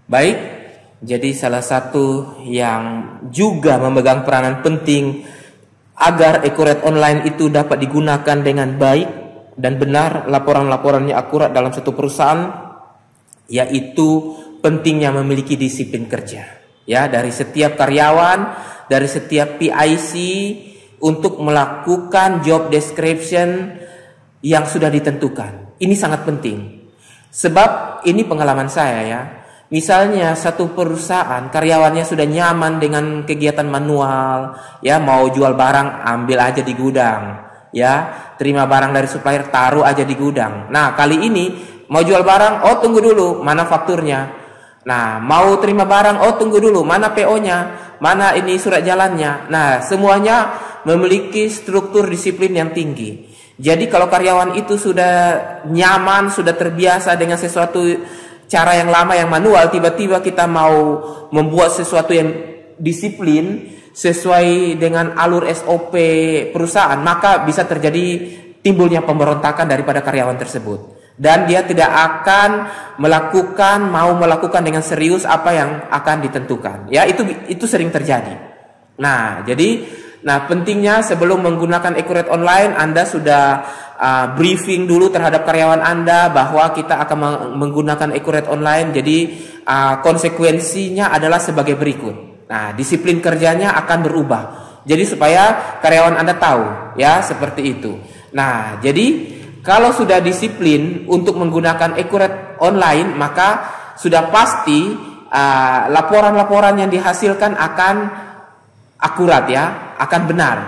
Baik, jadi salah satu yang juga memegang peranan penting agar Ecuret Online itu dapat digunakan dengan baik dan benar, laporan-laporannya akurat dalam satu perusahaan, yaitu pentingnya memiliki disiplin kerja. Ya, dari setiap karyawan, dari setiap PIC untuk melakukan job description yang sudah ditentukan. Ini sangat penting. Sebab ini pengalaman saya ya. Misalnya satu perusahaan karyawannya sudah nyaman dengan kegiatan manual, ya mau jual barang ambil aja di gudang, ya terima barang dari supplier taruh aja di gudang. Nah kali ini mau jual barang, oh tunggu dulu mana fakturnya. Nah mau terima barang, oh tunggu dulu mana PO-nya, mana ini surat jalannya. Nah semuanya memiliki struktur disiplin yang tinggi. Jadi kalau karyawan itu sudah nyaman, sudah terbiasa dengan sesuatu cara yang lama yang manual, tiba-tiba kita mau membuat sesuatu yang disiplin sesuai dengan alur SOP perusahaan, maka bisa terjadi timbulnya pemberontakan daripada karyawan tersebut, dan dia tidak akan mau melakukan dengan serius apa yang akan ditentukan. Ya, itu sering terjadi. Nah, pentingnya sebelum menggunakan Ecuret Online, Anda sudah briefing dulu terhadap karyawan Anda bahwa kita akan menggunakan Ecuret Online. Jadi konsekuensinya adalah sebagai berikut. Nah, disiplin kerjanya akan berubah. Jadi supaya karyawan Anda tahu, ya seperti itu. Nah, jadi kalau sudah disiplin untuk menggunakan Ecuret Online, maka sudah pasti laporan-laporan yang dihasilkan akan akurat, ya, akan benar.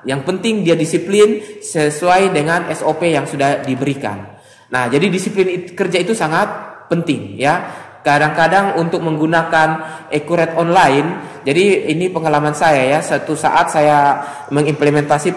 Yang penting dia disiplin sesuai dengan SOP yang sudah diberikan. Nah, jadi disiplin kerja itu sangat penting, ya. Kadang-kadang untuk menggunakan Ecuret Online, jadi ini pengalaman saya ya, satu saat saya mengimplementasi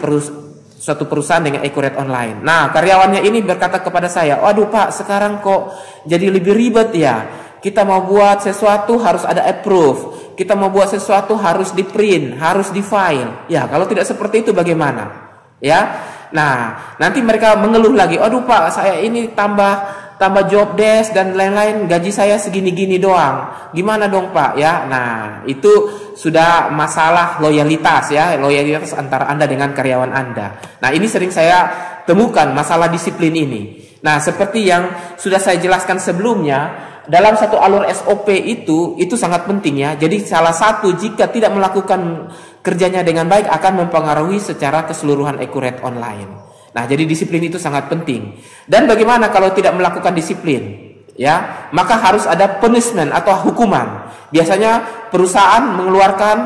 suatu perusahaan dengan Ecuret Online. Nah, karyawannya ini berkata kepada saya, "Waduh Pak, sekarang kok jadi lebih ribet ya. Kita mau buat sesuatu harus ada approve. Kita mau buat sesuatu harus di print, harus di file." Ya, kalau tidak seperti itu bagaimana? Ya. Nah, nanti mereka mengeluh lagi, "Aduh Pak, saya ini tambah job desk dan lain-lain, gaji saya segini-gini doang. Gimana dong Pak?" Ya. Nah, itu sudah masalah loyalitas, ya, loyalitas antara Anda dengan karyawan Anda. Nah, ini sering saya temukan masalah disiplin ini. Nah, seperti yang sudah saya jelaskan sebelumnya, dalam satu alur SOP itu sangat penting ya. Jadi salah satu, jika tidak melakukan kerjanya dengan baik akan mempengaruhi secara keseluruhan Ecuret Online. Nah, jadi disiplin itu sangat penting. Dan bagaimana kalau tidak melakukan disiplin? Ya, maka harus ada punishment atau hukuman. Biasanya perusahaan mengeluarkan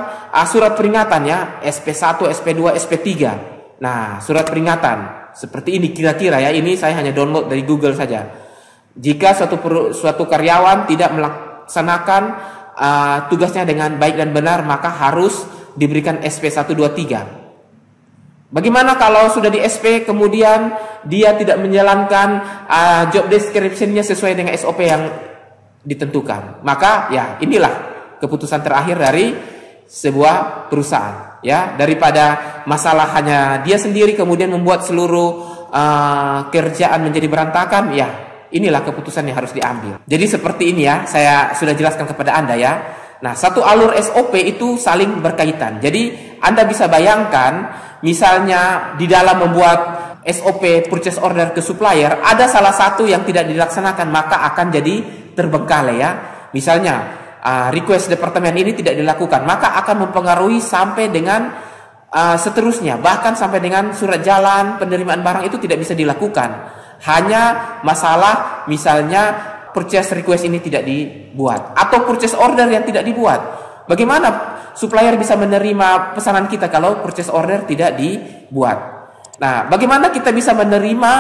surat peringatan ya, SP1, SP2, SP3. Nah, surat peringatan seperti ini kira-kira ya. Ini saya hanya download dari Google saja. Jika suatu karyawan tidak melaksanakan tugasnya dengan baik dan benar, maka harus diberikan SP 1, 2, 3. Bagaimana kalau sudah di SP kemudian dia tidak menjalankan job description-nya sesuai dengan SOP yang ditentukan? Maka ya inilah keputusan terakhir dari sebuah perusahaan, ya. Daripada masalah hanya dia sendiri kemudian membuat seluruh kerjaan menjadi berantakan, ya inilah keputusan yang harus diambil. Jadi seperti ini ya, saya sudah jelaskan kepada Anda ya. Nah, satu alur SOP itu saling berkaitan. Jadi Anda bisa bayangkan, misalnya di dalam membuat SOP purchase order ke supplier, ada salah satu yang tidak dilaksanakan, maka akan jadi terbengkalai ya. Misalnya request departemen ini tidak dilakukan, maka akan mempengaruhi sampai dengan seterusnya, bahkan sampai dengan surat jalan penerimaan barang itu tidak bisa dilakukan. Hanya masalah misalnya purchase request ini tidak dibuat atau purchase order yang tidak dibuat. Bagaimana supplier bisa menerima pesanan kita kalau purchase order tidak dibuat? Nah, bagaimana kita bisa menerima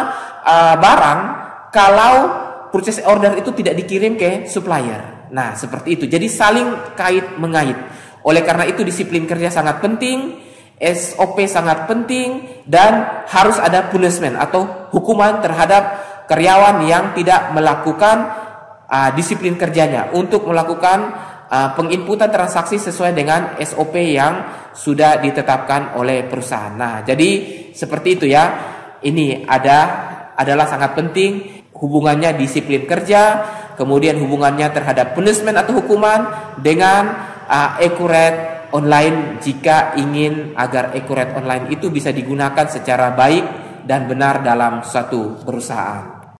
barang kalau purchase order itu tidak dikirim ke supplier? Nah, seperti itu. Jadi saling kait mengait. Oleh karena itu disiplin kerja sangat penting. SOP sangat penting, dan harus ada punishment atau hukuman terhadap karyawan yang tidak melakukan disiplin kerjanya untuk melakukan penginputan transaksi sesuai dengan SOP yang sudah ditetapkan oleh perusahaan. Nah, jadi seperti itu ya. Ini adalah sangat penting hubungannya disiplin kerja kemudian hubungannya terhadap punishment atau hukuman dengan accurate online jika ingin agar accurate online itu bisa digunakan secara baik dan benar dalam suatu perusahaan.